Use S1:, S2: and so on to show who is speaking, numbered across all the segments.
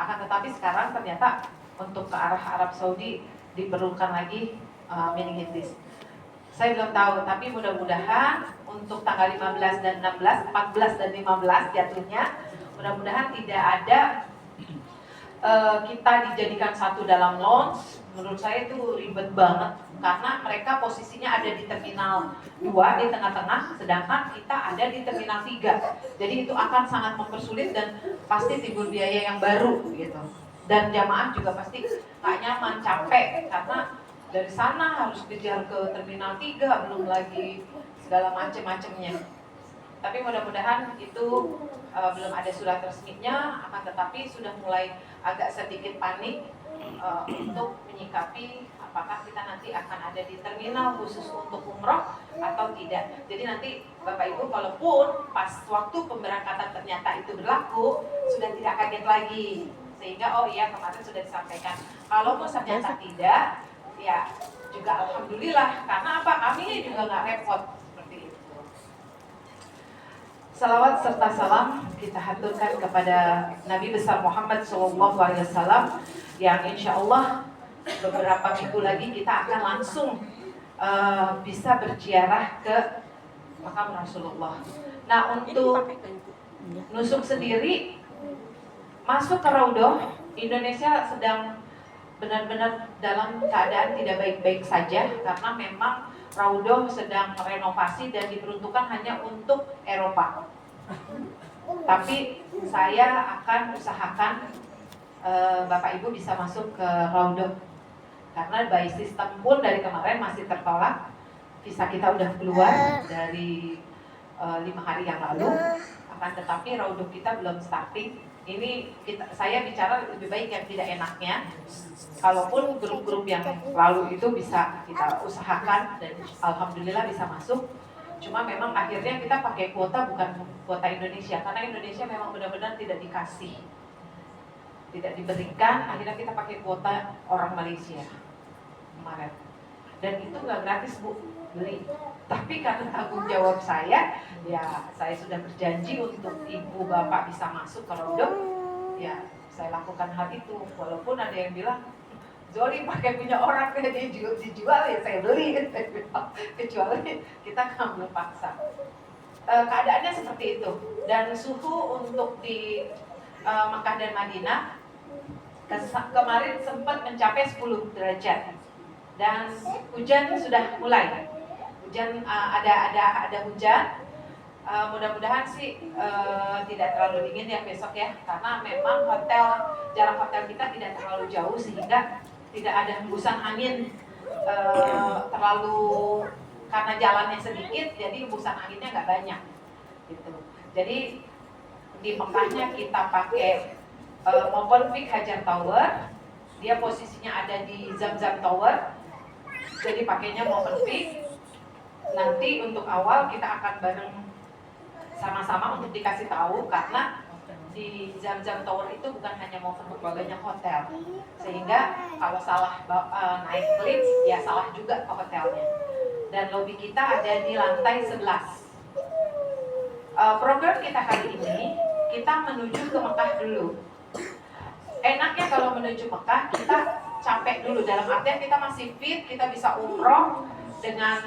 S1: Akan tetapi sekarang ternyata untuk ke arah Arab Saudi diperlukan lagi meningitis. Saya belum tahu, tapi mudah-mudahan untuk tanggal 15 dan 16, 14 dan 15 jatuhnya, mudah-mudahan tidak ada kita dijadikan satu dalam launch. Menurut saya itu ribet banget karena mereka posisinya ada di terminal 2 di tengah-tengah, sedangkan kita ada di terminal 3. Jadi itu akan sangat mempersulit dan pasti timbul biaya yang baru gitu. Dan jamaah juga pasti nggak nyaman, capek karena dari sana harus kejar ke terminal 3, belum lagi segala macam-macamnya. Tapi mudah-mudahan itu belum ada surat resminya, akan tetapi sudah mulai agak sedikit panik untuk menyikapi apakah kita nanti akan ada di terminal khusus untuk umroh atau tidak. Jadi nanti Bapak Ibu kalaupun pas waktu pemberangkatan ternyata itu berlaku, sudah tidak kaget lagi. Sehingga oh iya kemarin sudah disampaikan. Kalau ternyata tidak, ya juga alhamdulillah, karena apa? Kami juga nggak repot. Salawat serta salam kita haturkan kepada Nabi besar Muhammad SAW yang insya Allah beberapa minggu lagi kita akan langsung bisa berziarah ke makam Rasulullah. Nah untuk nusuk sendiri masuk ke Raudhah, Indonesia sedang benar-benar dalam keadaan tidak baik-baik saja karena memang Raudhah sedang renovasi dan diperuntukkan hanya untuk Eropa. Tapi saya akan usahakan Bapak Ibu bisa masuk ke Raudhah karena by sistem pun dari kemarin masih tertolak. Visa kita udah keluar dari 5 hari yang lalu, akan tetapi Raudhah kita belum starting. Ini saya bicara lebih baik yang tidak enaknya. Kalaupun grup-grup yang lalu itu bisa kita usahakan dan alhamdulillah bisa masuk. Cuma memang akhirnya kita pakai kuota bukan kuota Indonesia karena Indonesia memang benar-benar tidak dikasih, tidak diberikan. Akhirnya kita pakai kuota orang Malaysia kemarin. Dan itu nggak gratis Bu, beli. Tapi karena tanggung jawab saya, ya saya sudah berjanji untuk ibu bapak bisa masuk ke Raudhah, ya saya lakukan hal itu. Walaupun ada yang bilang, Zoli pakai punya orang dijual ya saya beli. Kecuali kita ngambil paksa. Keadaannya seperti itu. Dan suhu untuk di Makkah dan Madinah kemarin sempat mencapai 10 derajat. Dan hujan sudah mulai. Hujan ada hujan. Mudah-mudahan sih tidak terlalu dingin ya besok ya, karena memang jarak hotel kita tidak terlalu jauh sehingga tidak ada hembusan angin terlalu, karena jalannya sedikit jadi hembusan anginnya nggak banyak gitu. Jadi di Mekahnya kita pakai Movenpick Hajar Tower, dia posisinya ada di Zamzam Tower, jadi pakainya Movenpick. Nanti untuk awal kita akan bareng sama-sama untuk dikasih tahu karena di Zamzam Tower itu bukan hanya Movenpick, banyak hotel. Sehingga kalau salah naik lift ya salah juga ke hotelnya. Dan lobby kita ada di lantai 11. Program kita kali ini kita menuju ke Mekah dulu. Enaknya kalau menuju Mekah kita capek dulu, dalam artian kita masih fit, kita bisa umroh dengan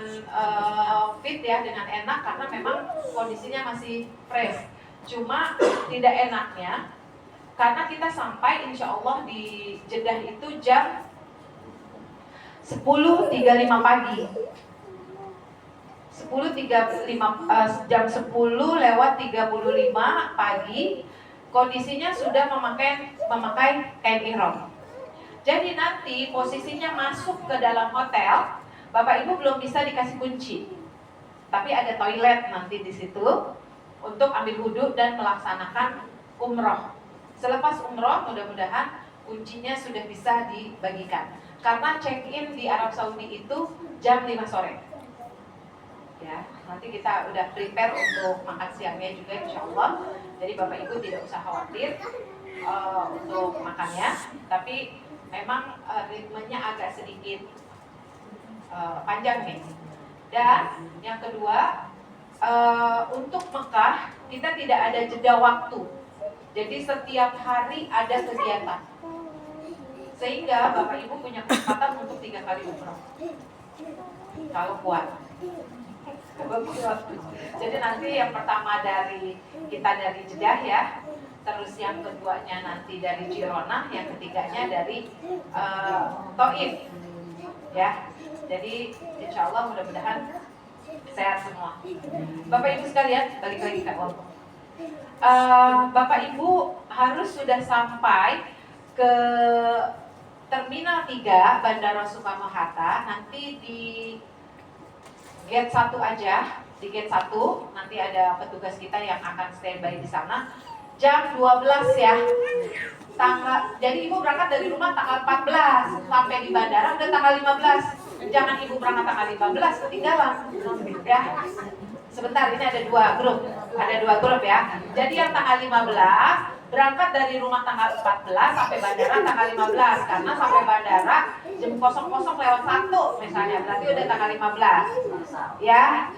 S1: fit ya, dengan enak karena memang kondisinya masih fresh. Cuma tidak enaknya karena kita sampai insya Allah di Jeddah itu jam 10.35 pagi. 10.35 jam 10:35 pagi kondisinya sudah memakai kain ihram. Jadi nanti posisinya masuk ke dalam hotel, Bapak Ibu belum bisa dikasih kunci. Tapi ada toilet nanti di situ untuk ambil wudhu dan melaksanakan umroh. Selepas umroh mudah-mudahan kuncinya sudah bisa dibagikan. Karena check-in di Arab Saudi itu jam 5 sore. Ya, nanti kita udah prepare untuk makan siangnya juga insya Allah. Jadi Bapak Ibu tidak usah khawatir untuk makannya. Tapi memang ritmenya agak sedikit panjang nih. Dan yang kedua, untuk Mekah kita tidak ada jeda waktu. Jadi setiap hari ada kegiatan. Sehingga Bapak Ibu punya kesempatan untuk 3 kali umroh. Kalau kuat. Jadi nanti yang pertama dari kita dari Jeddah ya, terus yang keduanya nanti dari Girona, yang ketiganya dari Taif ya. Jadi insya Allah mudah-mudahan sehat semua. Bapak Ibu sekalian, balik lagi ke Allah. Bapak Ibu harus sudah sampai ke Terminal 3 Bandara Soekarno-Hatta. Nanti di gate 1 aja, di gate 1 nanti ada petugas kita yang akan standby di sana. Jam 12 ya. Jadi Ibu berangkat dari rumah tanggal 14, sampai di bandara udah tanggal 15. Jangan Ibu berangkat tanggal 15 ketinggalan. Ya. Sebentar, ini ada dua grup ya. Jadi yang tanggal 15 berangkat dari rumah tanggal 14 sampai bandara tanggal 15, karena sampai bandara jam 00:01 misalnya, berarti udah tanggal 15 ya.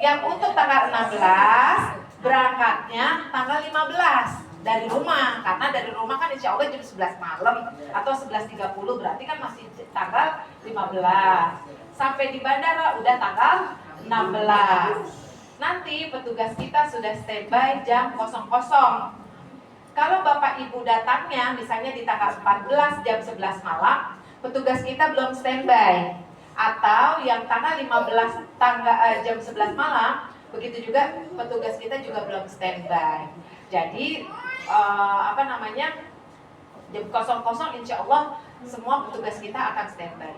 S1: Yang untuk tanggal 16 berangkatnya tanggal 15 dari rumah, karena dari rumah kan insya Allah jam 11 malam atau 11:30, berarti kan masih tanggal 15. Sampai di bandara udah tanggal 16. Nanti petugas kita sudah standby jam 00. Kalau Bapak Ibu datangnya misalnya di tanggal 14 jam 11 malam, petugas kita belum standby. Atau yang tanggal 15 jam 11 malam, begitu juga petugas kita juga belum standby. Jadi jam 00 insya Allah semua petugas kita akan standby.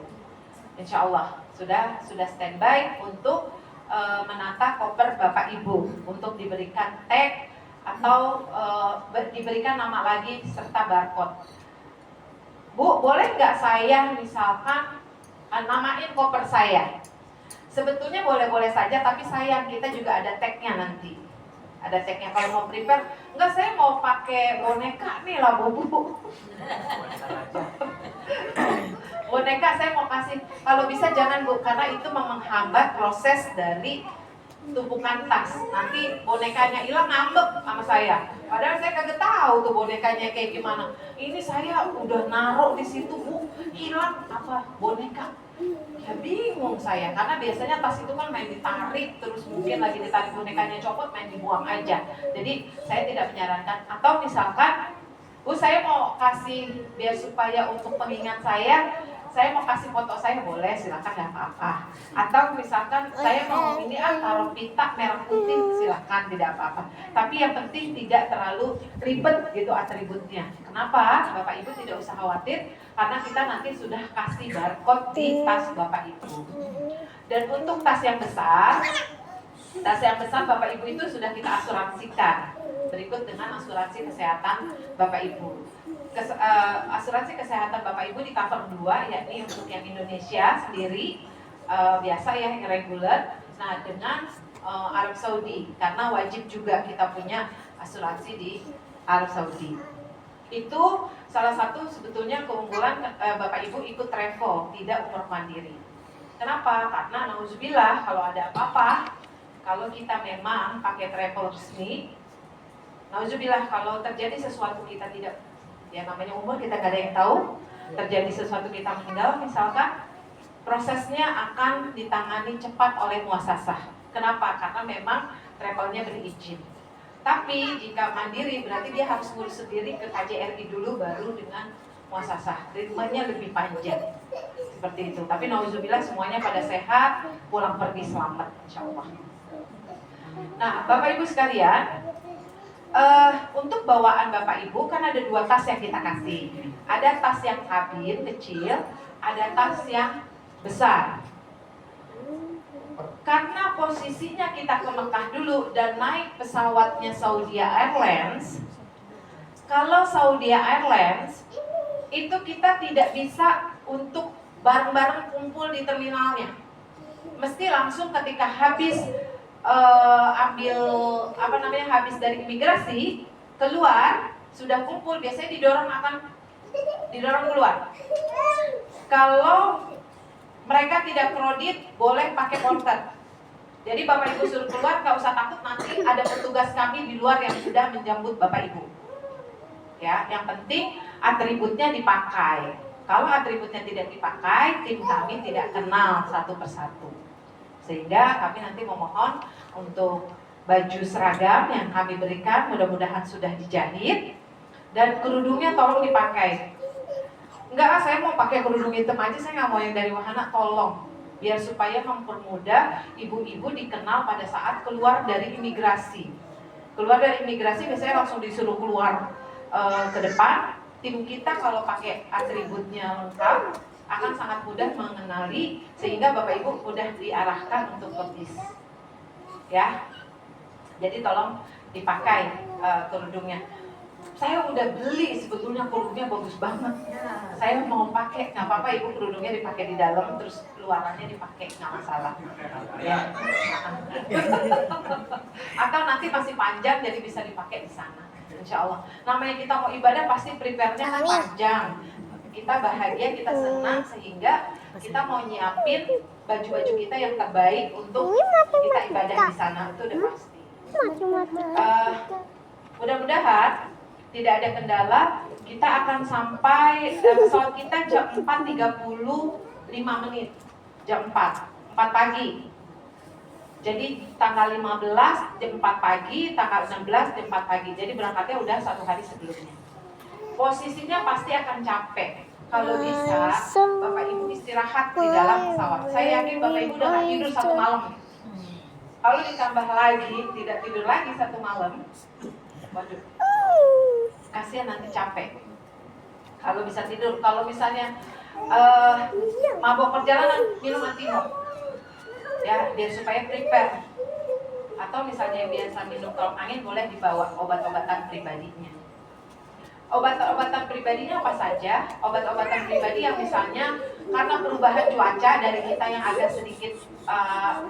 S1: Insya Allah sudah standby untuk menata koper Bapak Ibu untuk diberikan tag atau diberikan nama lagi serta barcode. Bu, boleh nggak saya misalkan namain koper saya? Sebetulnya boleh-boleh saja, tapi sayang kita juga ada tagnya nanti. Ada tagnya. Kalau mau prepare, enggak, saya mau pakai boneka nih lah Bu. Boneka saya mau kasih. Kalau bisa jangan Bu, karena itu menghambat proses dari tumpukan tas. Nanti bonekanya hilang, ngambek sama saya. Padahal saya kagak tahu tuh bonekanya kayak gimana. Ini saya udah naruh di situ Bu, hilang apa boneka? Ya bingung saya, karena biasanya tas itu kan main ditarik, terus mungkin lagi ditarik bonekanya copot, main dibuang aja. Jadi saya tidak menyarankan. Atau misalkan, Bu, saya mau kasih biar supaya untuk pengingat saya mau kasih foto saya, boleh, silakan, nggak apa-apa. Atau misalkan saya mau ini taruh pita merah putih, silakan, tidak apa-apa. Tapi yang penting tidak terlalu ribet gitu atributnya. Kenapa? Bapak Ibu tidak usah khawatir, karena kita nanti sudah kasih barcode di tas Bapak Ibu. Dan untuk tas yang besar Bapak Ibu itu sudah kita asuransikan. Berikut dengan asuransi kesehatan Bapak Ibu. Asuransi kesehatan Bapak Ibu di cover 2, yakni untuk yang Indonesia sendiri biasa ya, yang reguler. Nah, dengan Arab Saudi, karena wajib juga kita punya asuransi di Arab Saudi. Itu salah satu sebetulnya keunggulan Bapak Ibu ikut travel, tidak umroh mandiri. Kenapa? Karena nauzubillah kalau ada apa-apa, kalau kita memang pakai travel resmi, nauzubillah kalau terjadi sesuatu kita tidak, ya namanya umur kita gak ada yang tahu, terjadi sesuatu kita meninggal misalkan, prosesnya akan ditangani cepat oleh muasasah. Kenapa? Karena memang travelnya berizin. Tapi jika mandiri berarti dia harus ngurus sendiri ke KJRI dulu, baru dengan muasasah. Ritmenya lebih panjang. Seperti itu. Tapi nauzubillah semuanya pada sehat, pulang pergi selamat insyaallah. Nah, Bapak Ibu sekalian, untuk bawaan Bapak Ibu kan ada 2 tas yang kita kasih. Ada tas yang kabin kecil, ada tas yang besar. Karena posisinya kita ke Mekah dulu dan naik pesawatnya Saudi Airlines. Kalau Saudi Airlines itu kita tidak bisa untuk bareng-bareng kumpul di terminalnya. Mesti langsung ketika habis habis dari imigrasi keluar, sudah kumpul, biasanya didorong keluar. Kalau mereka tidak kredit, boleh pakai porter. Jadi Bapak Ibu suruh keluar, nggak usah takut, nanti ada petugas kami di luar yang sudah menjemput Bapak Ibu. Ya, yang penting atributnya dipakai. Kalau atributnya tidak dipakai, tim kami tidak kenal satu persatu. Sehingga kami nanti memohon untuk baju seragam yang kami berikan, mudah-mudahan sudah dijahit, dan kerudungnya tolong dipakai. Enggak, saya mau pakai kerudung hitam aja, saya nggak mau yang dari wahana, tolong. Biar supaya mempermudah ibu-ibu dikenal pada saat keluar dari imigrasi. Keluar dari imigrasi biasanya langsung disuruh keluar ke depan. Tim kita kalau pakai atributnya lengkap akan sangat mudah mengenali, sehingga Bapak Ibu mudah diarahkan untuk ke bis. Ya, jadi tolong dipakai kerudungnya. Saya udah beli, sebetulnya kerudungnya bagus banget. Saya mau pakai, nggak apa-apa Ibu, kerudungnya dipakai di dalam, terus luarannya dipakai, nggak masalah. Ya. Atau nanti masih panjang, jadi bisa dipakai di sana. Insya Allah. Namanya kita mau ibadah pasti prepare-nya kan panjang. Kita bahagia, kita senang, sehingga kita mau nyiapin baju-baju kita yang terbaik untuk kita ibadah di sana, itu udah pasti. Mudah-mudahan tidak ada kendala. Kita akan sampai pesawat kita jam 4.35 menit, jam 4 pagi. Jadi tanggal 15 jam 4 pagi, tanggal 16 jam 4 pagi. Jadi berangkatnya udah 1 hari sebelumnya. Posisinya pasti akan capek. Kalau bisa, Bapak Ibu istirahat di dalam pesawat. Saya yakin Bapak Ibu udah gak tidur 1 malam. Kalau ditambah lagi, tidak tidur lagi 1 malam, waduh, kasihan nanti capek. Kalau bisa tidur, kalau misalnya mabok perjalanan, minum antimo. Ya, biar supaya prepare. Atau misalnya yang biasa minum tolak angin, boleh dibawa obat-obatan pribadinya. Obat-obatan pribadinya apa saja? Obat-obatan pribadi yang misalnya karena perubahan cuaca dari kita yang agak sedikit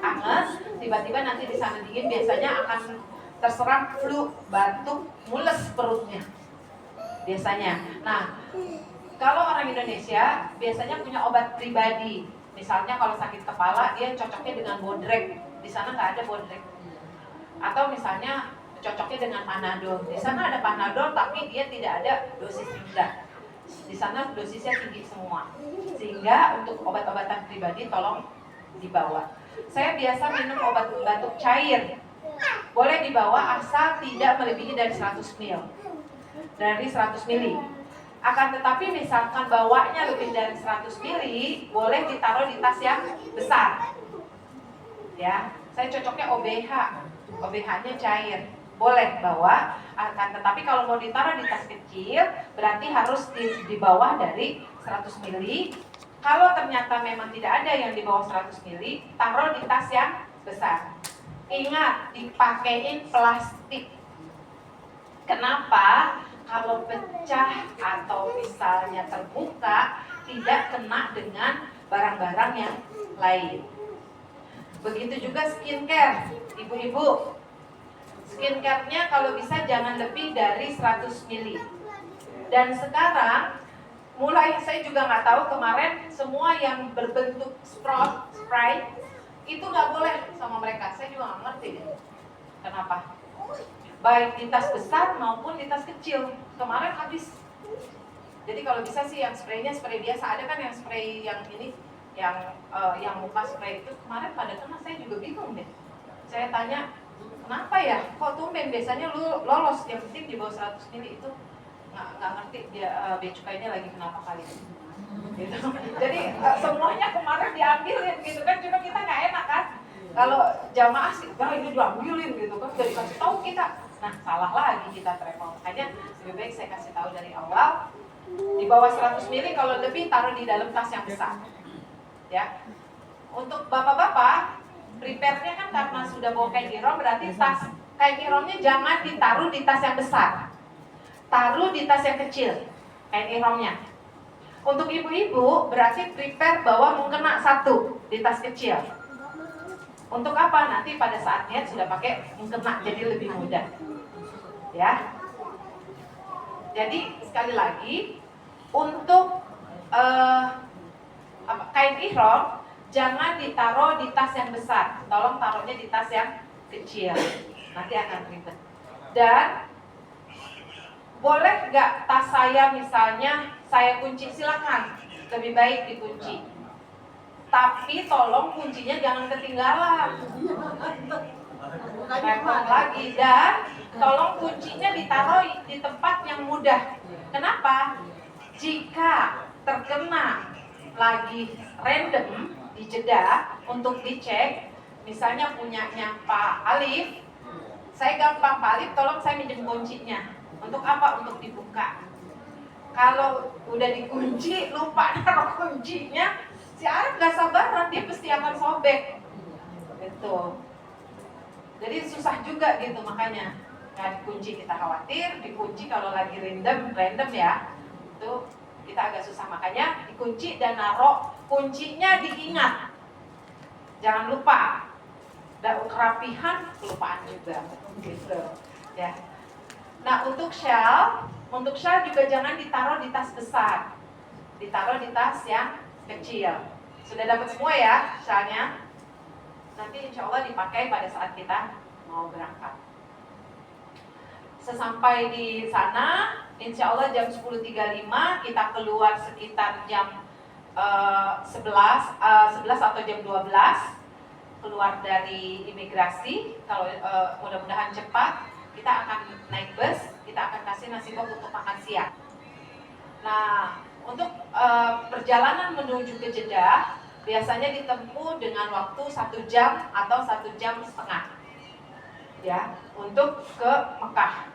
S1: anget, tiba-tiba nanti di sana dingin, biasanya akan terserang flu, batuk, mules perutnya. Biasanya. Nah, kalau orang Indonesia biasanya punya obat pribadi. Misalnya kalau sakit kepala, dia cocoknya dengan Bodrek. Di sana nggak ada Bodrek. Atau misalnya cocoknya dengan Panadol. Di sana ada Panadol, tapi dia tidak ada dosis rendah. Di sana dosisnya tinggi semua. Sehingga untuk obat-obatan pribadi tolong dibawa. Saya biasa minum obat batuk cair. Boleh dibawa asal tidak melebihi dari 100 ml. Dari 100 ml. Akan tetapi misalkan bawanya lebih dari 100 ml, boleh ditaruh di tas yang besar. Ya, saya cocoknya OBH. OBH-nya cair. Boleh bawa, akan tetapi kalau mau ditaruh di tas kecil, berarti harus di bawah dari 100 ml. Kalau ternyata memang tidak ada yang di bawah 100 ml, taruh di tas yang besar. Ingat, dipakein plastik. Kenapa? Kalau pecah atau misalnya terbuka, tidak kena dengan barang-barang yang lain. Begitu juga skincare, ibu-ibu. Skincare-nya kalau bisa jangan lebih dari 100 ml. Dan sekarang, mulai saya juga nggak tahu, kemarin semua yang berbentuk spray itu nggak boleh sama mereka. Saya juga nggak ngerti deh. Kenapa? Baik di tas besar maupun di tas kecil. Kemarin habis. Jadi kalau bisa sih yang spraynya spray biasa. Ada kan yang spray yang ini, yang muka spray itu kemarin pada kena. Saya juga bingung deh. Saya tanya, kenapa ya? Kok tumben? Biasanya lu lolos. Yang penting di bawah 100 ml itu nggak ngerti dia bea cukainya lagi kenapa kali. Gitu. Jadi semuanya kemarin diambilin gitu kan. Cuma kita nggak enak kan. Kalau jamaah sih, ini diambilin gitu kan. Udah dikasih tahu kita. Nah, salah lagi kita travel. Makanya lebih baik saya kasih tahu dari awal. Di bawah 100 ml, kalau lebih taruh di dalam tas yang besar. Ya. Untuk bapak-bapak, prepare-nya kan karena sudah bawa kain ihram, berarti tas kain ihramnya jangan ditaruh di tas yang besar. Taruh di tas yang kecil, kain ihramnya. Untuk ibu-ibu, berarti prepare bawa mukena 1 di tas kecil. Untuk apa? Nanti pada saat niat sudah pakai mukena, jadi lebih mudah. Ya. Jadi sekali lagi, untuk kain ihram jangan ditaruh di tas yang besar. Tolong taruhnya di tas yang kecil. Nanti akan ribet. Dan Boleh nggak tas saya misalnya saya kunci? Silakan, lebih baik dikunci. Tapi tolong kuncinya jangan ketinggalan. Repot lagi. Dan tolong kuncinya ditaruh di tempat yang mudah. Kenapa? Jika terkena lagi random di jeda untuk dicek, misalnya punyanya Pak Alif, saya gampang, Pak Alif tolong saya minjem kuncinya. Untuk apa? Untuk dibuka. Kalau udah dikunci, lupa naruh kuncinya, si Arif gak sabaran, dia pasti akan sobek. Gitu. Jadi susah juga gitu, makanya nggak dikunci kita khawatir, dikunci kalau lagi random ya, itu kita agak susah. Makanya dikunci dan naruh kuncinya diingat, jangan lupa. Dan kerapihan, kelupaan juga, gitu ya. Nah untuk shell juga jangan ditaruh di tas besar, ditaruh di tas yang kecil. Sudah dapat semua ya shellnya? Nanti insya Allah dipakai pada saat kita mau berangkat. Sesampai di sana, insya Allah jam 10.35 kita keluar sekitar jam 11 atau jam 12 keluar dari imigrasi. Kalau mudah-mudahan cepat, kita akan naik bus, kita akan kasih nasi bok untuk makan siang. Nah, untuk perjalanan menuju ke Jeddah biasanya ditempuh dengan waktu 1 jam atau 1,5 jam, ya, untuk ke Mekah.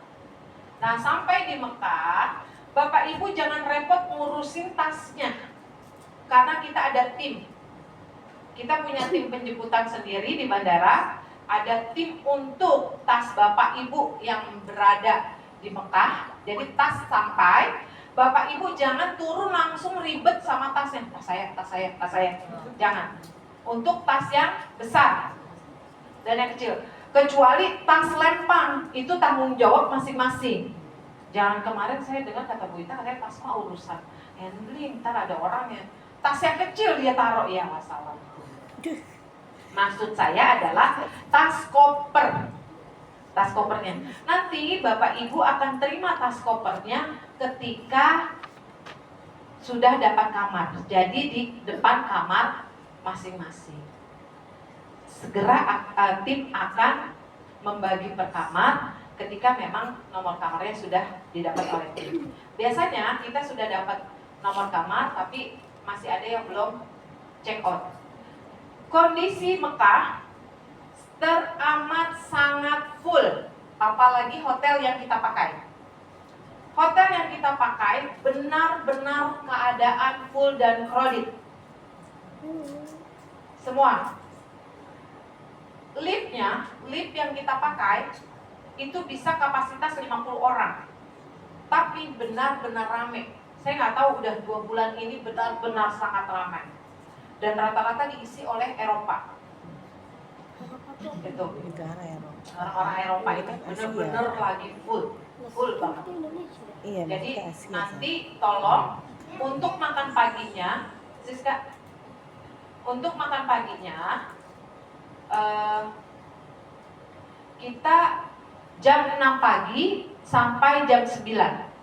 S1: Nah, sampai di Mekah, Bapak Ibu jangan repot ngurusin tasnya, karena kita ada tim. Kita punya tim penjemputan sendiri di bandara. Ada tim untuk tas Bapak Ibu yang berada di Mekah. Jadi tas sampai, Bapak Ibu jangan turun langsung ribet sama tasnya. Tas saya. Jangan. Untuk tas yang besar dan yang kecil. Kecuali tas lempang, itu tanggung jawab masing-masing. Jangan kemarin saya dengar kata Bu Ita, katanya tas mah urusan handling, ntar ada orangnya. Tas yang kecil dia taruh, ya masalah. Maksud saya adalah tas koper. Tas kopernya. Nanti Bapak Ibu akan terima tas kopernya ketika sudah dapat kamar. Jadi di depan kamar masing-masing. Segera tim akan membagi per kamar ketika memang nomor kamarnya sudah didapat oleh tim. Biasanya kita sudah dapat nomor kamar tapi masih ada yang belum check out. Kondisi Mekah teramat sangat full, apalagi hotel yang kita pakai. Hotel yang kita pakai benar-benar keadaan full dan crowded. Semua. Lift yang kita pakai itu bisa kapasitas 50 orang. Tapi benar-benar ramai. Saya nggak tahu udah 2 bulan ini benar-benar sangat ramai. Dan rata-rata diisi oleh Eropa. Itu orang-orang Eropa itu benar-benar lagi full banget. Jadi nanti tolong untuk makan paginya, Siska, untuk makan paginya kita jam 6 pagi sampai jam 9.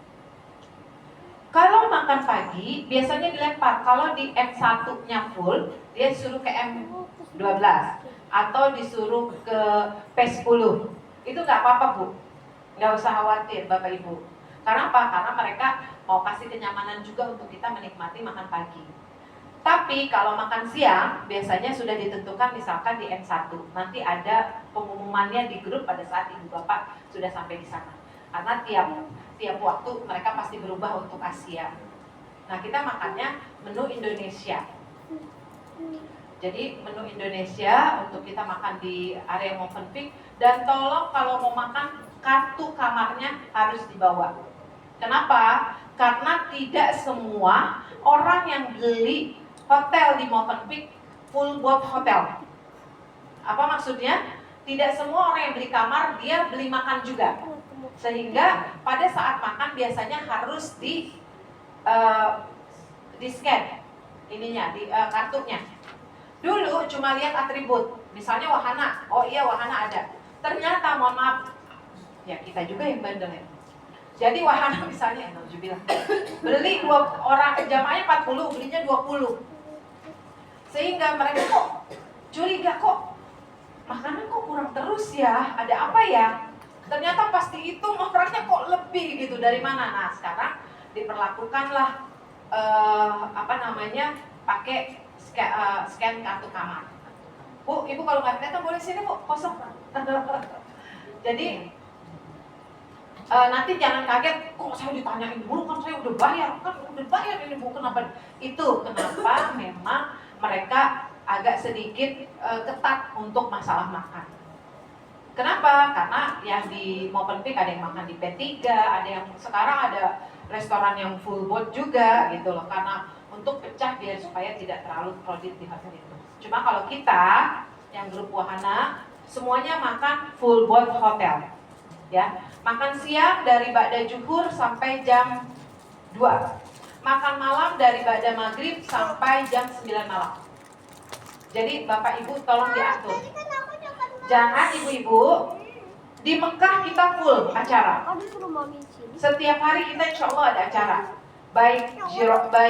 S1: Kalau makan pagi biasanya dilempar. Kalau di M1-nya full, dia suruh ke M12 atau disuruh ke P10. Itu nggak apa-apa Bu, nggak usah khawatir Bapak Ibu. Karena apa? Karena mereka mau kasih kenyamanan juga untuk kita menikmati makan pagi. Tapi kalau makan siang biasanya sudah ditentukan misalkan di M1. Nanti ada pengumumannya di grup pada saat Ibu Bapak sudah sampai di sana. Karena tiap waktu mereka pasti berubah untuk Asia. Nah kita makannya menu Indonesia. Jadi menu Indonesia untuk kita makan di area Movenpick. Dan tolong kalau mau makan kartu kamarnya harus dibawa. Kenapa? Karena tidak semua orang yang beli hotel di Movenpick full buat hotel. Apa maksudnya? Tidak semua orang yang beli kamar dia beli makan juga. Sehingga pada saat makan biasanya harus di scan ininya, kartunya. Dulu cuma lihat atribut, misalnya wahana, oh iya wahana ada. Ternyata mohon maaf, ya kita juga yang bandel ya. Jadi wahana misalnya, beli 2 orang, jamaahnya 40, belinya 20. Sehingga mereka kok curiga, kok makanan kok kurang terus ya, ada apa ya? Ternyata pasti itu orangnya kok lebih gitu, dari mana? Nah sekarang diperlakukanlah pakai scan kartu kamar. Bu, ibu kalau nggak kelihatan boleh sini bu, kosong. Jadi nanti jangan kaget, kok saya ditanyain dulu, kan saya udah bayar ini bu, kenapa? Itu kenapa memang mereka agak sedikit ketat untuk masalah makan. Kenapa? Karena yang di Movenpick ada yang makan di P3, ada yang sekarang ada restoran yang full board juga gitu loh, karena untuk pecah biar supaya tidak terlalu crowded di hotel itu. Cuma kalau kita yang grup wahana semuanya makan full board hotel. Ya, makan siang dari ba'da zuhur sampai jam 2. Makan malam dari ba'da maghrib sampai jam 9 malam. Jadi Bapak Ibu tolong diatur. Jangan ibu-ibu, di Mekah kita full acara. Setiap hari kita insya Allah ada acara. Baik kita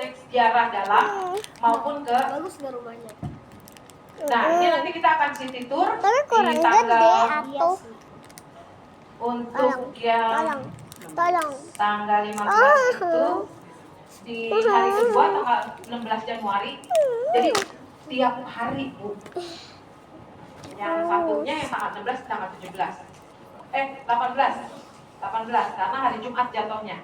S1: teks ziarah dalam maupun ke. Nah ini nanti kita akan city tour di tanggal untuk yang tanggal 15 itu di hari kedua tanggal 16 Januari. Jadi tiap hari Bu. Yang satunya yang tanggal 16 tanggal 17. 18 karena hari Jumat jatuhnya.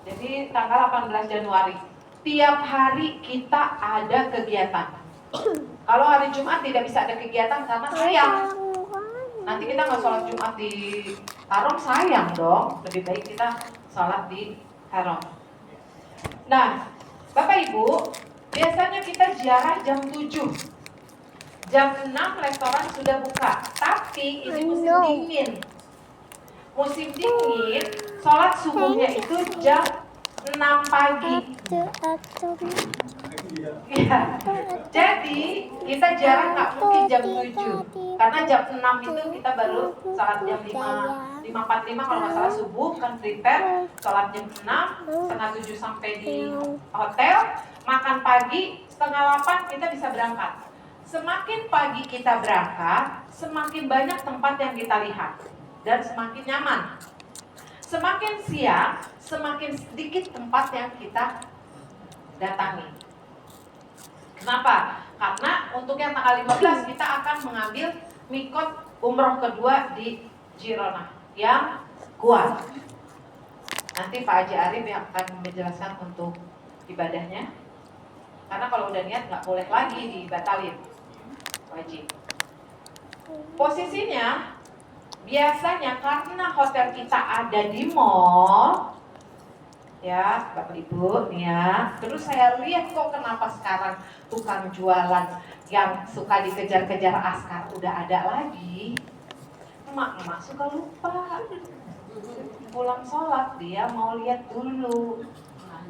S1: Jadi tanggal 18 Januari. Tiap hari kita ada kegiatan. Kalau hari Jumat tidak bisa ada kegiatan karena sayang. Nanti kita nggak sholat Jumat di Haram, sayang dong. Lebih baik kita sholat di Haram. Nah, Bapak Ibu, biasanya kita ziarah jam 7. Jam 6 restoran sudah buka. Tapi ini musim dingin. Musim dingin, sholat subuhnya itu jam 6 pagi. Ya. Jadi kita jarang nggak mungkin jam 7 karena jam 6 itu kita baru sholat jam 5.45 kalau nggak salah subuh, kan prepare sholat jam 6, setengah 7 sampai di hotel, makan pagi, setengah 8 kita bisa berangkat. Semakin pagi kita berangkat, semakin banyak tempat yang kita lihat dan semakin nyaman. Semakin siang, semakin sedikit tempat yang kita datangi. Kenapa? Karena untuk yang tanggal 15 kita akan mengambil mikot umroh kedua di Jirona yang kuat. Nanti Pak Haji Arif yang akan menjelaskan untuk ibadahnya. Karena kalau udah niat nggak boleh lagi dibatalin, wajib. Posisinya biasanya karena hotel kita ada di mall. Ya, Bapak Ibu, nih ya. Terus saya lihat kok kenapa sekarang tukang jualan yang suka dikejar-kejar askar udah ada lagi. Emak suka lupa. Pulang sholat dia mau lihat dulu.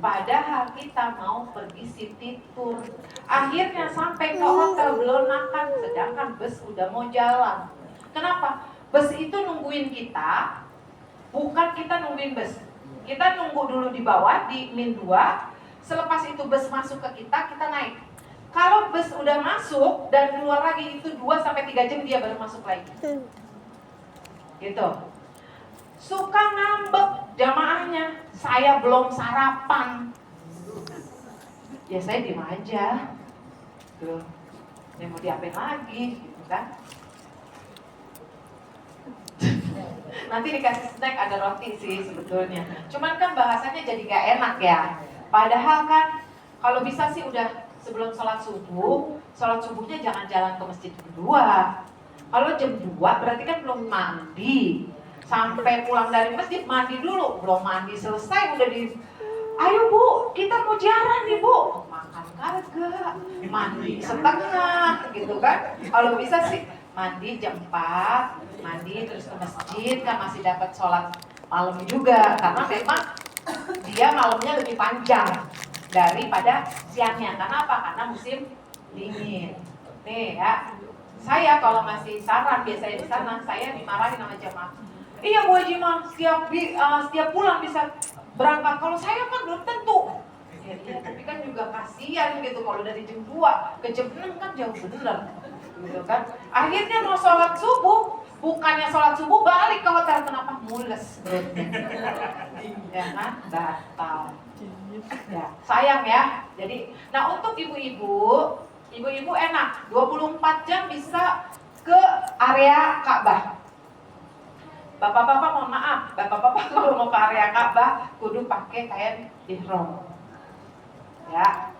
S1: Padahal kita mau pergi city tour. Akhirnya sampai ke hotel belum makan, sedangkan bus udah mau jalan. Kenapa? Bus itu nungguin kita, bukan kita nungguin bus. Kita nunggu dulu di bawah di min 2. Selepas itu bus masuk ke kita naik. Kalau bus udah masuk dan keluar lagi itu 2-3 jam dia baru masuk lagi. Gitu. Suka ngambek jamaahnya, saya belum sarapan. Ya saya diem aja. Tuh. Ya mau diapain lagi gitu kan. Nanti dikasih snack, ada roti sih sebetulnya. Cuman kan bahasanya jadi gak enak ya. Padahal kan kalau bisa sih udah sebelum sholat subuhnya jangan jalan ke masjid kedua. Kalau jam 2 berarti kan belum mandi. Sampai pulang dari masjid mandi dulu. Belum mandi selesai udah ayo Bu, kita mau ziarah nih Bu. Makan kagak, mandi setengah gitu kan. Kalau bisa sih mandi jam 4, mandi terus ke masjid kan masih dapat sholat malam juga. Karena memang dia malamnya lebih panjang daripada siangnya. Karena apa? Karena musim dingin. Nih ya, Saya kalau ngasih saran biasanya di sana, saya dimarahin sama jamaah. Iya Bu Haji mah setiap bulan bisa berangkat. Kalau saya kan belum tentu. Ya, iya, tapi kan juga kasihan gitu kalau dari jam 2 ke jam 6 kan jauh bener. Gitu kan. Akhirnya mau sholat subuh, bukannya sholat subuh balik ke hotel, kenapa mules perutnya. Ya kan, batal. Ya, sayang ya. Jadi, nah untuk ibu-ibu enak, 24 jam bisa ke area Ka'bah. Bapak-bapak mohon maaf, bapak-bapak kalau mau ke area Ka'bah kudu pakai kain ihram. Ya.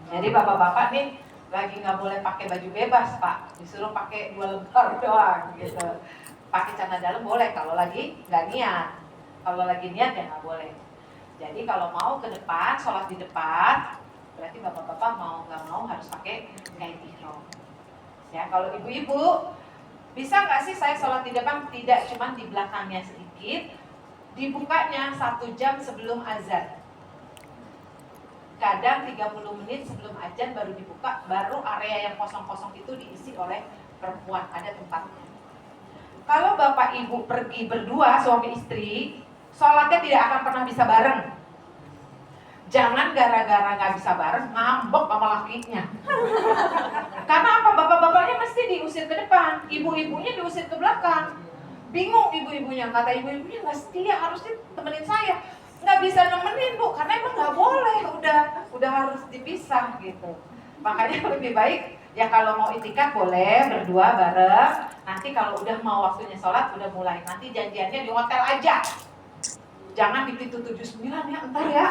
S1: Jadi bapak-bapak nih lagi nggak boleh pakai baju bebas, Pak. Disuruh pakai 2 lembar doang gitu. Pakai celana dalam boleh kalau lagi nggak niat. Kalau lagi niat ya nggak boleh. Jadi kalau mau ke depan, sholat di depan, berarti bapak-bapak mau nggak mau harus pakai kain ihram. Ya, kalau ibu-ibu bisa nggak sih saya sholat di depan? Tidak, cuman di belakangnya sedikit. Dibukanya 1 jam sebelum azan. Kadang 30 menit sebelum azan baru dibuka, baru area yang kosong-kosong itu diisi oleh perempuan, ada tempatnya. Kalau bapak ibu pergi berdua, suami istri, sholatnya tidak akan pernah bisa bareng. Jangan gara-gara nggak bisa bareng ngambek sama lakinya. Karena apa? Bapak-bapaknya mesti diusir ke depan, ibu-ibunya diusir ke belakang. Bingung ibu-ibunya, kata ibu-ibunya nggak setia, harusnya temenin saya. Nggak bisa nemenin Bu, karena emang nggak boleh, udah harus dipisah gitu. Makanya lebih baik ya kalau mau itikaf boleh berdua bareng. Nanti kalau udah mau waktunya sholat udah mulai. Nanti janjiannya di hotel aja. Jangan di pintu 79 ya, entar ya.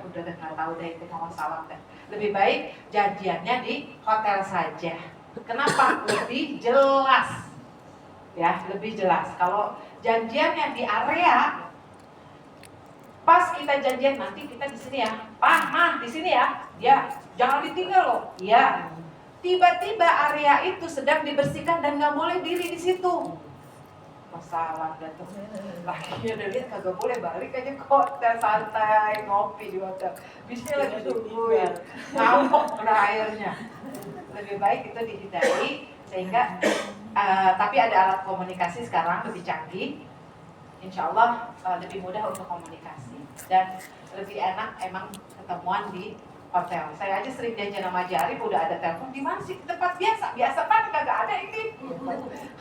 S1: Udah nggak tahu deh itu mau salam deh. Lebih baik janjiannya di hotel saja. Kenapa? Lebih jelas. Ya, lebih jelas. Kalau janjiannya di area, pas kita janjian nanti kita di sini ya. Pak, Mah, di sini ya. Ya, jangan ditinggal loh. Ya. Tiba-tiba area itu sedang dibersihkan dan nggak boleh diri di situ. Masalah dah tuh. Lakinya udah lihat kagak boleh, balik aja ke hotel santai ngopi di hotel. Bisa lagi tungguin. Ngambek udah airnya. Lebih baik itu dihindari sehingga tapi ada alat komunikasi sekarang lebih canggih. Insya Allah lebih mudah untuk komunikasi dan lebih enak emang ketemuan di hotel. Saya aja sering janjian sama Jarif, udah ada telepon, di mana sih? Tempat biasa kan kagak ada ini.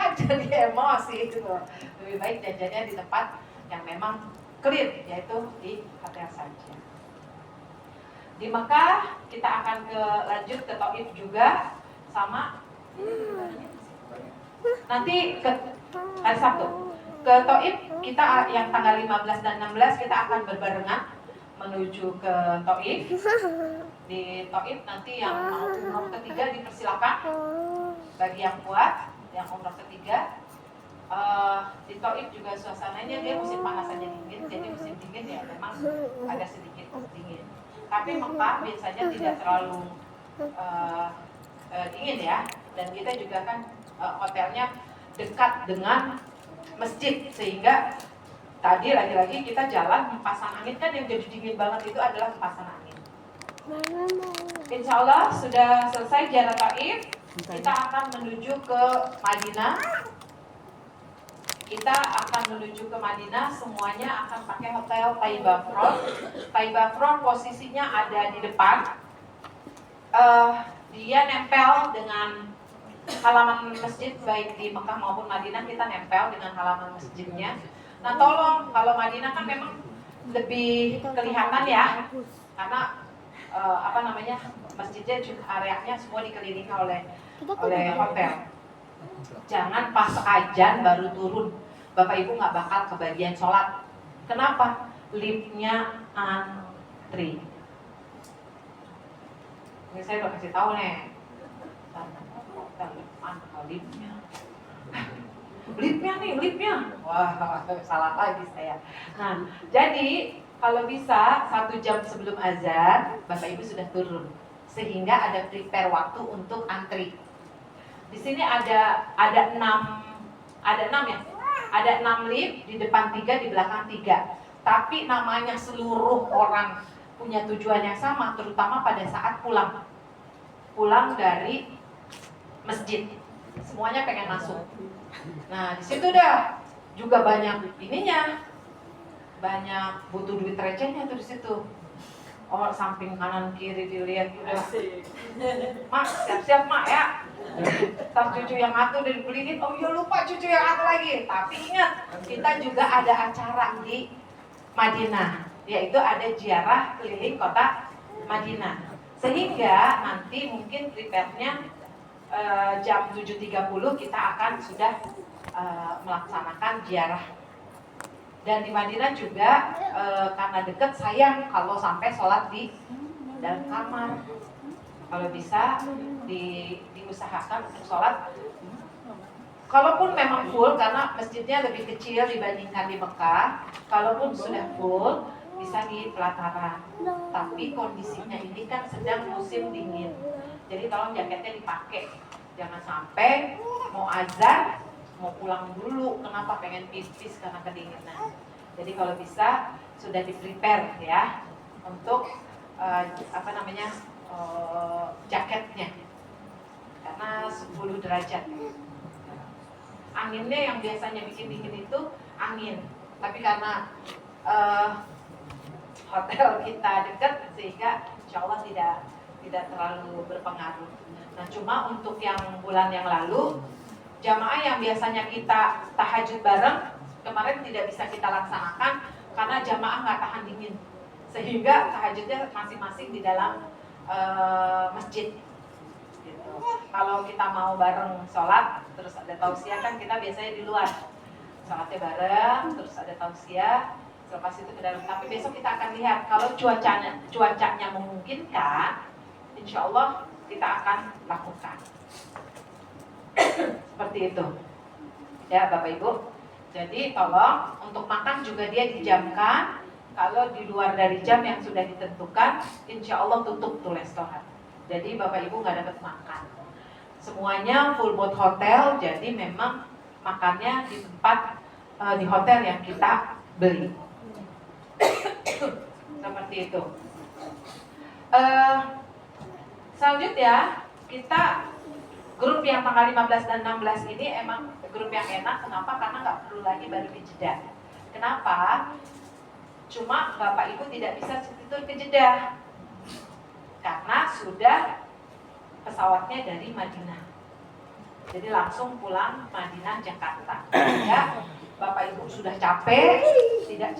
S1: Kan jadi emosi gitu. Lebih baik janjiannya di tempat yang memang clear, yaitu di hotel saja. Di Mekah kita akan lanjut ke Taif juga sama nanti ke hari Sabtu. Ke Taif kita yang tanggal 15 dan 16 kita akan berbarengan menuju ke Taif. Di Taif nanti yang mau umroh ketiga dipersilakan. Bagi yang kuat, yang umroh ketiga. Di Taif juga suasananya dia musim panas aja dingin, jadi musim dingin ya memang agak sedikit dingin. Tapi Mekah biasanya tidak terlalu dingin ya. Dan kita juga kan hotelnya dekat dengan masjid sehingga tadi lagi-lagi kita jalan pasang angin kan yang jadi dingin banget itu adalah pasang angin. Insya Allah sudah selesai ziarah Taif, kita akan menuju ke Madinah. Kita akan menuju ke Madinah, semuanya akan pakai hotel Thayyibah Front. Thayyibah Front posisinya ada di depan. Dia nempel dengan halaman masjid, baik di Mekah maupun Madinah kita nempel dengan halaman masjidnya. Nah tolong, kalau Madinah kan memang lebih kelihatan ya, karena masjidnya juga areanya semua dikelilingi oleh hotel. Jangan pas azan baru turun, Bapak Ibu nggak bakal kebagian sholat. Kenapa? Liftnya antri. Ini saya udah kasih tahu nih. Liftnya. Wah, salah lagi saya. Nah, jadi kalau bisa 1 jam sebelum azan, Bapak Ibu sudah turun, sehingga ada prepare waktu untuk antri. Di sini ada 6 ya. Ada 6 lift, di depan 3, di belakang 3. Tapi namanya seluruh orang punya tujuan yang sama, terutama pada saat pulang dari masjid. Semuanya pengen masuk. Nah, di situ dah juga banyak ininya. Banyak butuh duit recehnya tuh di situ. Oh, samping kanan kiri dilihat udah. Mak, siap-siap mak ya. Tas cucu yang satu udah dibeliin. Oh iya lupa cucu yang satu lagi. Tapi ingat, kita juga ada acara di Madinah, yaitu ada ziarah keliling kota Madinah. Sehingga nanti mungkin prepare-nya jam 7.30 kita akan sudah melaksanakan ziarah. Dan di Madinah juga karena dekat, sayang kalau sampai sholat di dalam kamar. Kalau bisa diusahakan untuk sholat. Kalaupun memang full, karena masjidnya lebih kecil dibandingkan di Mekah. Kalaupun sudah full, bisa di pelataran. Tapi kondisinya ini kan sedang musim dingin. Jadi tolong jaketnya dipakai. Jangan sampai mau azan, mau pulang dulu, kenapa pengen pipis karena kedinginan. Jadi kalau bisa sudah di prepare ya untuk jaketnya, karena 10 derajat. Anginnya yang biasanya bikin dingin itu angin, tapi karena hotel kita dekat sehingga insya Allah tidak terlalu berpengaruh. Nah, cuma untuk yang bulan yang lalu, jamaah yang biasanya kita tahajud bareng kemarin tidak bisa kita laksanakan karena jamaah nggak tahan dingin, sehingga tahajudnya masing-masing di dalam masjid. Gitu. Kalau kita mau bareng sholat, terus ada tausiah kan kita biasanya di luar, sholatnya bareng, terus ada tausiah, selepas itu ke dalam. Tapi besok kita akan lihat kalau cuacanya memungkinkan, insya Allah kita akan lakukan. Seperti itu ya Bapak Ibu. Jadi tolong untuk makan juga dia dijamkan. Kalau di luar dari jam yang sudah ditentukan, insya Allah tutup tuh restoran. Jadi Bapak Ibu nggak dapat makan. Semuanya full board hotel, jadi memang makannya di tempat di hotel yang kita beli. Seperti itu. Selanjutnya kita grup yang tanggal 15 dan 16 ini emang grup yang enak. Kenapa? Karena nggak perlu lagi balik ke Jeddah. Kenapa? Cuma Bapak Ibu tidak bisa itu ke Jeddah karena sudah pesawatnya dari Madinah. Jadi langsung pulang Madinah Jakarta. Ya, Bapak Ibu sudah capek, tidak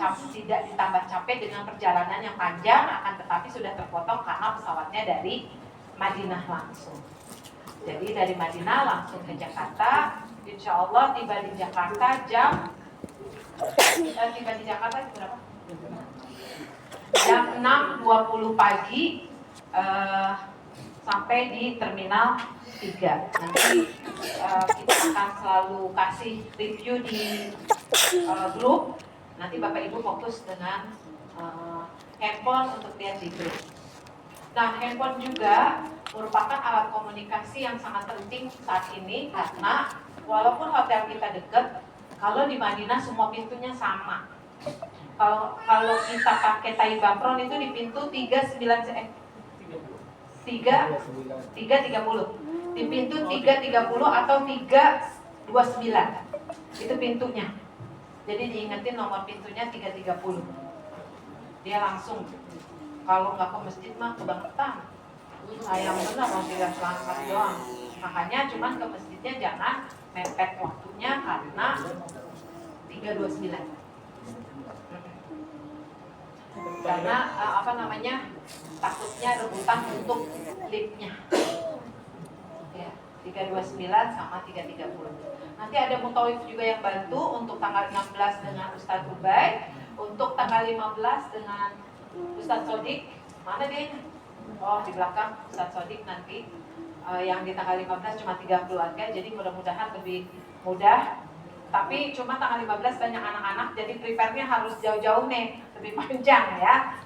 S1: ditambah capek dengan perjalanan yang panjang, akan tetapi sudah terpotong karena pesawatnya dari Madinah langsung. Jadi dari Madinah langsung ke Jakarta. Insya Allah tiba di Jakarta jam berapa? Jam 6.20 pagi sampai di Terminal 3. Nanti kita akan selalu kasih review di grup. Nanti Bapak Ibu fokus dengan handphone untuk lihat di grup. Nah, handphone juga merupakan alat komunikasi yang sangat penting saat ini karena walaupun hotel kita dekat, kalau di Madinah semua pintunya sama. Kalau kita pakai Taibafron itu di pintu 330. Di pintu 330 atau 329. Itu pintunya. Jadi diingetin nomor pintunya 330. Dia langsung. Kalau nggak ke masjid mah kebangetan. Sayang benar mau tidak selangkah doang. Makanya cuman ke masjidnya jangan mepet waktunya karena 329. Karena takutnya rebutan untuk liftnya. Ya, 329 sama 330. Nanti ada mutawif juga yang bantu untuk tanggal 16 dengan Ustadz Ubay, untuk tanggal 15 dengan Ustadz Sodik. Mana dia? Oh, di belakang Ustadz Sodik nanti. Yang di tanggal 15 cuma 3 keluarga, jadi mudah-mudahan lebih mudah. Tapi cuma tanggal 15 banyak anak-anak, jadi prepare-nya harus jauh-jauh nih, lebih panjang ya.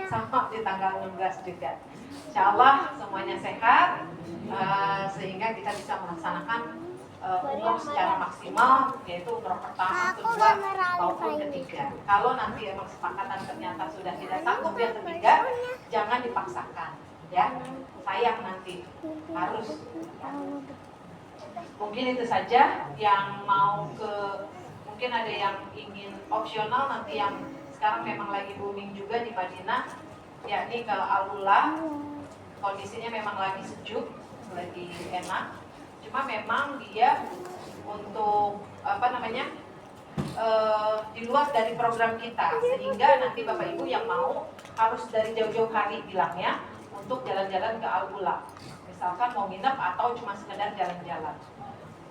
S1: Sama di tanggal 16 juga. Insya Allah semuanya sehat, sehingga kita bisa melaksanakan umroh secara maksimal, yaitu umroh pertama, kedua, maupun ketiga. Kalau nanti emang kesepakatan ternyata sudah tidak sanggup yang ketiga, jangan dipaksakan, ya. Sayang nanti harus. Ya. Mungkin itu saja yang mau mungkin ada yang ingin opsional nanti yang sekarang memang lagi booming juga di Madinah, yakni ke Al-Ula. Kondisinya memang lagi sejuk, lagi enak. Cuma memang dia untuk di luar dari program kita, sehingga nanti Bapak Ibu yang mau harus dari jauh-jauh hari bilangnya untuk jalan-jalan ke Al-Ula. Misalkan mau nginep atau cuma sekedar jalan-jalan.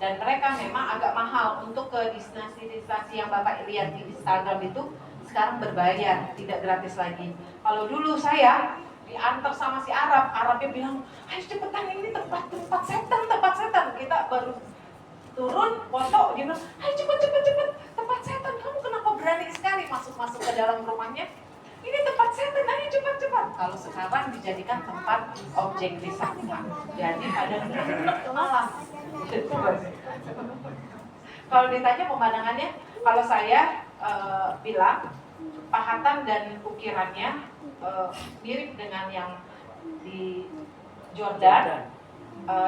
S1: Dan mereka memang agak mahal untuk ke destinasi-destinasi yang Bapak lihat di Instagram itu sekarang berbayar, tidak gratis lagi. Kalau dulu saya diantar sama si Arabnya bilang, ayo cepetan ini tempat setan. Kita baru turun, foto, dia bilang, ayo cepet, tempat setan. Kamu kenapa berani sekali masuk ke dalam rumahnya? Ini tempat setan, ayo cepat. Kalau sekarang dijadikan tempat objek wisata. Jadi ada malah. Kalau ditanya pemandangannya, kalau saya bilang pahatan dan ukirannya mirip dengan yang di Jordan,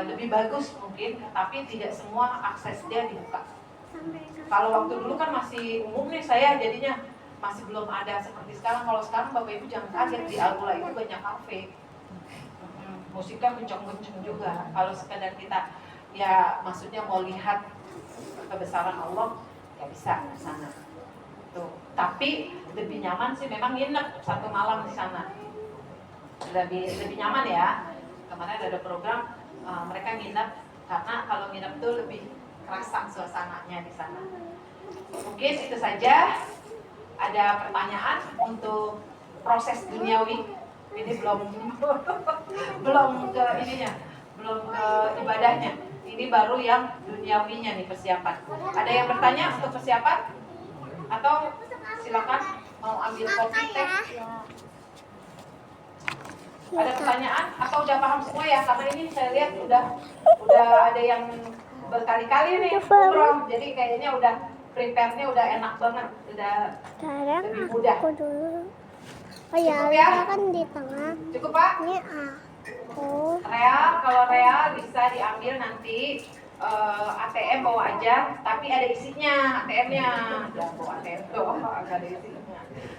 S1: lebih bagus mungkin, tapi tidak semua akses dia dibuka. Kalau waktu dulu kan masih umum nih, saya jadinya masih belum ada seperti sekarang. Kalau sekarang Bapak Ibu jangan kaget, di Al-Ula itu banyak kafe, musiknya kenceng-kenceng juga. Kalau sekadar kita ya maksudnya mau lihat kebesaran Allah, ya bisa ke sana. Tuh. Tapi lebih nyaman sih memang nginep 1 malam di sana. Lebih nyaman ya. Kemarin ada program mereka nginep, karena kalau nginep tuh lebih kerasa suasananya di sana. Mungkin itu saja. Ada pertanyaan untuk proses duniawi? Ini belum ke ininya, belum ke ibadahnya. Ini baru yang duniawinya nih, persiapan. Ada yang bertanya untuk persiapan? Atau silakan mau ambil kopi teh? Ada pertanyaan atau udah paham semua ya? Karena ini saya lihat udah ada yang berkali-kali nih umroh, jadi kayaknya udah prepare-nya udah enak banget, udah lebih mudah.
S2: Oh ya,
S1: ya?
S2: kan di tengah.
S1: Cukup Pak?
S2: Ini aku.
S1: Kalau real bisa diambil nanti ATM bawa aja, tapi ada isinya ATM-nya. Jangan bawa ATM tuh, agak ada isinya.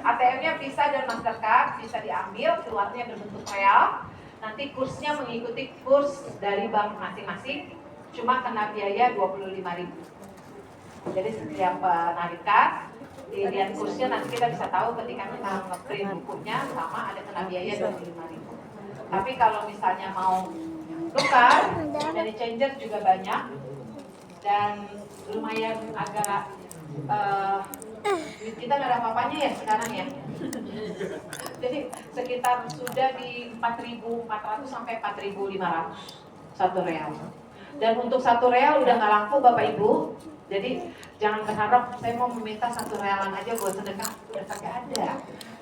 S1: ATM-nya Visa dan Mastercard bisa diambil, keluarnya berbentuk real. Nanti kursnya mengikuti kurs dari bank masing-masing, cuma kena biaya 25.000. Jadi setiap narik kas, dilihat kursnya, nanti kita bisa tahu ketika kita nge-print bukunya, sama ada kena biaya 25.000. Tapi kalau misalnya mau tukar, dari changer juga banyak, dan lumayan agak kita nggak ada apa-apanya ya sekarang ya. Jadi sekitar sudah di 4.400 sampai 4.500 1 real. Dan untuk 1 real udah nggak laku Bapak Ibu. Jadi jangan berharap saya mau meminta 1 realan aja buat sedekah, udah kagak ada.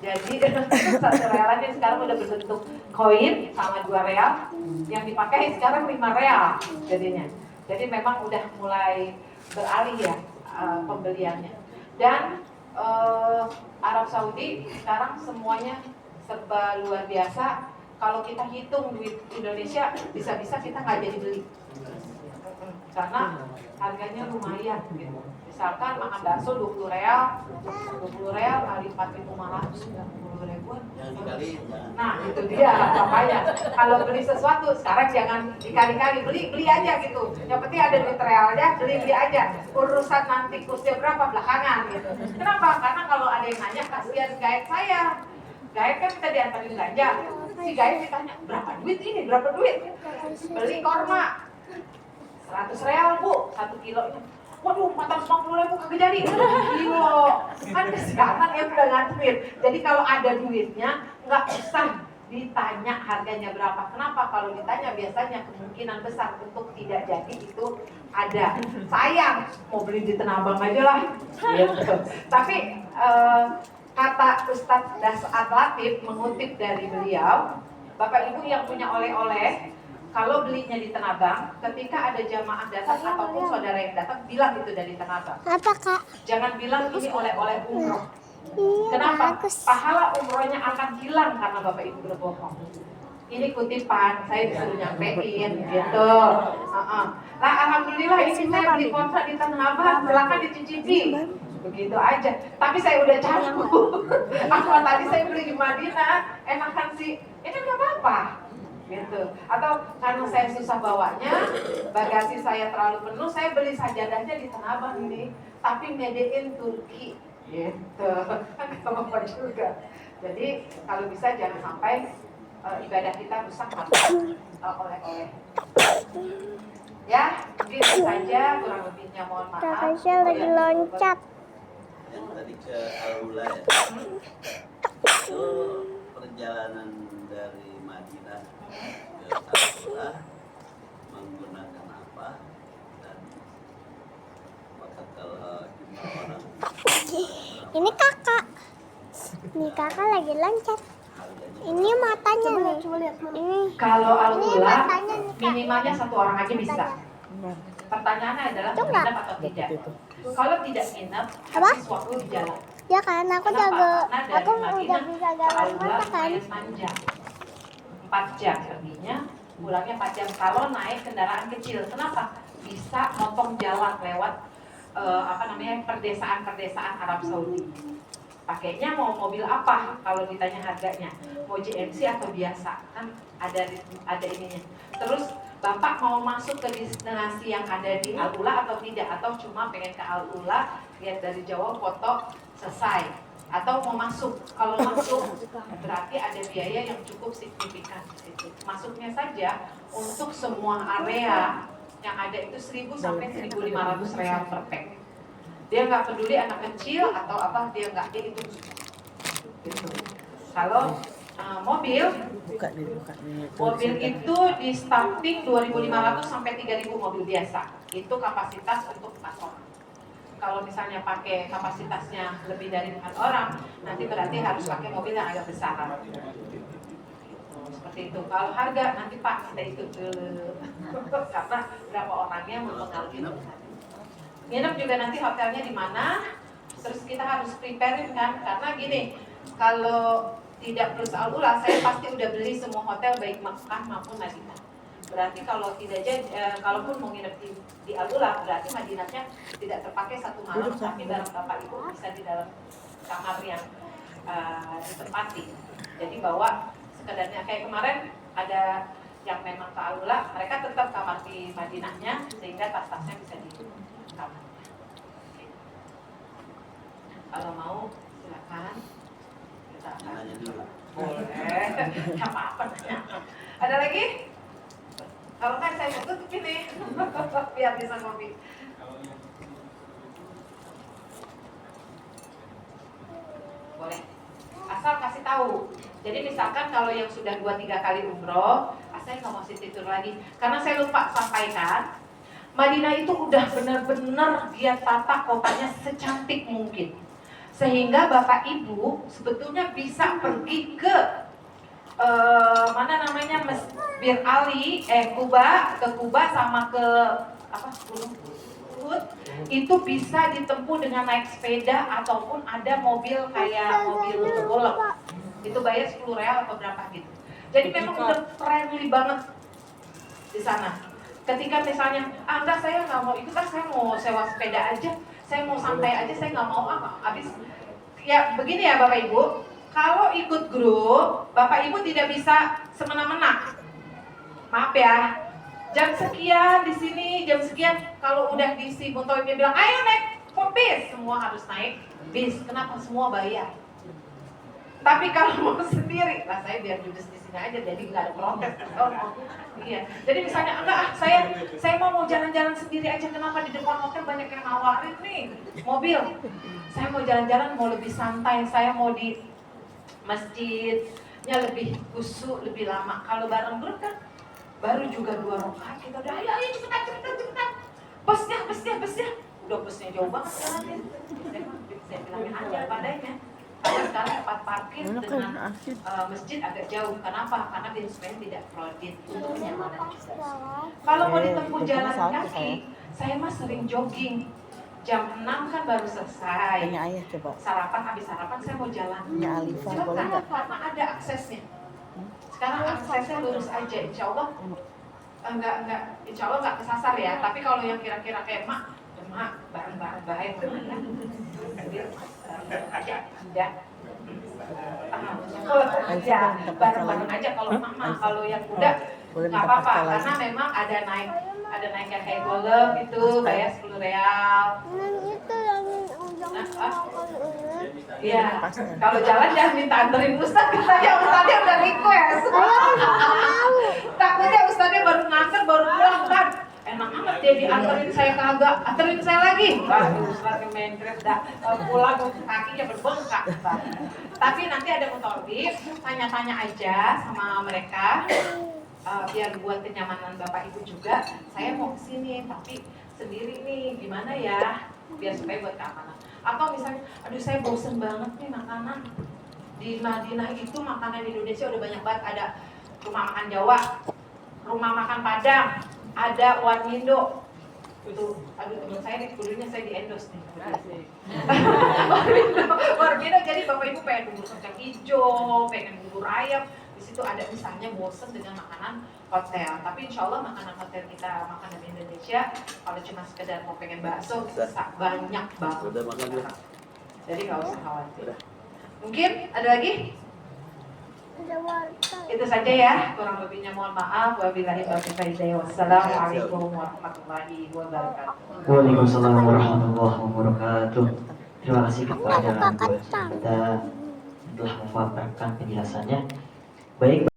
S1: Jadi 1 realan yang sekarang udah berbentuk koin sama 2 real, yang dipakai sekarang 5 real jadinya. Jadi memang udah mulai beralih ya pembeliannya. Dan Arab Saudi sekarang semuanya serba luar biasa. Kalau kita hitung duit Indonesia, bisa-bisa kita nggak jadi beli. Karena harganya lumayan gitu. Misalkan makan bakso 20 real kali 4.500, 90 ribuan. Nah itu dia makanya kalau beli sesuatu sekarang jangan dikali-kali, beli aja gitu. Yang penting ada duit realnya, beli aja. Urusan nanti kursnya berapa belakangan gitu. Kenapa? Karena kalau ada yang nanya, kasihan guide saya. Guide kan kita diantarin belanja. Si guide ditanya, berapa duit ini? Berapa duit? Beli korma 100 real Bu, 1 kilonya. Waduh, 450.000 kagak jadi. Kilo. Kan kesiangan ya udah ngantuin. Jadi kalau ada duitnya, nggak usah ditanya harganya berapa. Kenapa? Kalau ditanya biasanya kemungkinan besar untuk tidak jadi itu ada. Sayang, mau beli di Tanah Abang aja lah. Gitu. Tapi kata Ustadz Das'ad Latif mengutip dari beliau, Bapak Ibu yang punya oleh-oleh, kalau belinya di Tanah Abang, ketika ada jamaah datang ataupun saudara yang datang, bilang itu dari Tanah Abang.
S2: Apa Kak?
S1: Jangan bilang ini oleh-oleh umroh.
S2: Iya,
S1: Kenapa?
S2: bagus.
S1: Pahala umrohnya akan hilang karena Bapak Ibu berbohong. ini kutipan, saya disuruh nyampein gitu. Lah alhamdulillah ini saya beli kontrak di Tanah Abang, silakan dicicipi. Begitu aja. Tapi saya udah campur. Apa tadi saya beli di Madinah, enakan sih. Ini nggak apa-apa. Gitu. Atau karena saya susah bawanya, bagasi saya terlalu penuh, saya beli sajadahnya di Tanah Abang ini, tapi made in Turki. Gitu. Kan nggak apa-apa juga. Jadi kalau bisa jangan sampai ibadah kita rusak oleh-oleh. Ya, itu saja kurang lebihnya, mohon maaf.
S2: Kakaknya lagi loncat.
S3: Yang tadi ke Al-Ula ya, itu perjalanan dari Madinah ke Al-Ula menggunakan apa, dan apakah kalau jumlah orang
S2: Ini kakak. Nih kakak lagi loncat.
S3: harganya
S2: Ini matanya nih. Ini.
S1: Kalau Al-Ula
S2: matanya nih, Kak.
S1: minimalnya satu orang aja bisa.
S2: Matanya.
S1: Pertanyaannya adalah
S2: Itu nggak?
S1: nginep atau tidak. Kalau tidak nginep,
S2: Apa?
S1: habis waktu di jalan.
S2: Ya kan, aku
S1: Kenapa?
S2: jago.
S1: Karena dari
S2: Aku
S1: Madinah
S2: udah bisa
S1: ke
S2: jalan
S1: Al-Ula
S2: mata kan.
S1: lumayan panjang. 4 jam perginya, pulangnya 4 jam. Kalau naik kendaraan kecil, kenapa? Bisa motong jalan lewat perdesaan-perdesaan Arab Saudi. Pakainya mau mobil apa? Kalau ditanya harganya, mau GMC atau biasa? Kan ada ininya. Terus Bapak mau masuk ke destinasi yang ada di Al-Ula atau tidak? Atau cuma pengen ke Al-Ula, lihat dari jauh foto, selesai? Atau mau masuk? Kalau masuk berarti ada biaya yang cukup signifikan. Masuknya saja untuk semua area yang ada itu 1.000 sampai 1.500 real per pack. Dia nggak peduli anak kecil atau apa, dia nggak, dia itu gitu. Kalau mobil itu di starting 2.500 sampai 3.000 mobil biasa. Itu kapasitas untuk 4 orang. Kalau misalnya pakai kapasitasnya lebih dari 4 orang, nanti berarti harus pakai mobil yang agak besar. Seperti itu. Kalau harga nanti Pak kita ikut dulu. Karena berapa orangnya mempengaruhi. Nginep juga nanti hotelnya di mana. Terus kita harus preparein kan, karena gini, kalau tidak plus Al-Ula, saya pasti udah beli semua hotel baik Makkah maupun Madinah. Berarti kalau tidak kalaupun mau nginep di Al-Ula, berarti Madinahnya tidak terpakai satu malam, tapi barang Bapak Ibu bisa di dalam kamar yang ditempati. Jadi bawa sekedarnya, kayak kemarin ada yang memang ke Al-Ula, mereka tetap kamar di Madinahnya sehingga tas-tasnya bisa di kamar. Kalau mau silakan.
S3: nanya dulu.
S1: Boleh. Apa-apa nanya. Ada lagi? Kalau kan saya mau tutup ini biar bisa ngopi. Boleh. Asal kasih tahu. Jadi misalkan kalau yang sudah 2-3 kali umroh, saya nggak mau tidur lagi. Karena saya lupa sampaikan, Madinah itu udah benar-benar dia tata kotanya secantik mungkin. Sehingga Bapak Ibu sebetulnya bisa pergi ke Bir Ali, Kuba sama ke Gunung Uhud itu bisa ditempuh dengan naik sepeda ataupun ada mobil kayak mobil golf. Itu bayar 10 real atau berapa gitu. Jadi memang udah friendly banget di sana. Ketika misalnya, enggak saya nggak mau ikut, saya mau sewa sepeda aja, saya mau santai aja, saya nggak mau habis. Ya begini ya Bapak Ibu, kalau ikut grup, Bapak Ibu tidak bisa semena-mena. Maaf ya, jam sekian di sini, jam sekian. Kalau udah diisi Buntoimnya bilang, ayo naik bis, semua harus naik bis. Kenapa? Semua bayar. Tapi kalau mau sendiri, lah saya biar judes di sini aja, jadi nggak ada protes. Iya. Jadi misalnya enggak, saya mau jalan-jalan sendiri aja. Kenapa di depan hotel banyak yang nawarin nih mobil? Saya mau jalan-jalan, mau lebih santai. Saya mau di masjidnya lebih khusyuk, lebih lama. Kalau bareng grup kan baru juga 2 rakaat kita udah ayo cepetan. Busnya. Udah busnya jauh banget jalannya. Saya bilangin aja padanya. Karena sekarang tempat parkir dengan masjid agak jauh. Kenapa? Karena biar supaya tidak crowded untuk kenyamanan juga. Kalau mau ditempuh jalan kaki, saya mah sering jogging. Jam 6 kan baru selesai.
S4: Tanya ayah coba.
S1: Sarapan, habis sarapan saya mau jalan.
S4: Tanya Alifah boleh
S1: Silakan,
S4: nggak?
S1: karena ada aksesnya. Sekarang aksesnya lurus aja, insya Allah insya Allah nggak kesasar ya. Tapi kalau yang kira-kira kayak mak bareng-bareng bahaya tidak. Aja bareng-bareng aja kalau mama, kalau yang muda nggak apa-apa karena memang ada naiknya kayak golem itu bayar 10 real.
S2: Itu yang
S1: Iya, kalau jalan jangan minta anterin Ustaz, katanya Ustaznya udah request. Takutnya Ustaznya baru nganter baru pulang kan. Enak amat dia dianterin saya kagak, anterin saya lagi. Waduh, Ustaznya main grab dah pulang kakinya berbengkak. Tapi nanti ada mutolib, tanya-tanya aja sama mereka. Biar buat kenyamanan Bapak Ibu juga, saya mau kesini tapi sendiri nih, gimana ya? Biar supaya buat keamanan. Atau misalnya, aduh saya bosen banget nih makanan di Madinah itu, makanan Indonesia udah banyak banget. Ada rumah makan Jawa, rumah makan Padang, ada Warmindo. Itu, aduh teman saya nih, kudunya saya di endorse nih. Warmindo, jadi Bapak Ibu pengen bubur kacang hijau, pengen bubur ayam. Di situ ada misalnya bosen dengan makanan hotel, tapi insya Allah makanan hotel kita, makanan Indonesia, kalau cuma sekedar mau pengen bakso bisa banyak banget.
S3: Udah makan belum?
S1: Jadi nggak usah khawatir. Mungkin ada lagi? Itu saja ya, kurang lebihnya mohon maaf. Wabillahi taufiq wal hidayah. Wassalamualaikum warahmatullahi wabarakatuh.
S4: Waalaikumsalam warahmatullahi wabarakatuh. Terima kasih kepada kita telah memaparkan penjelasannya. Baik.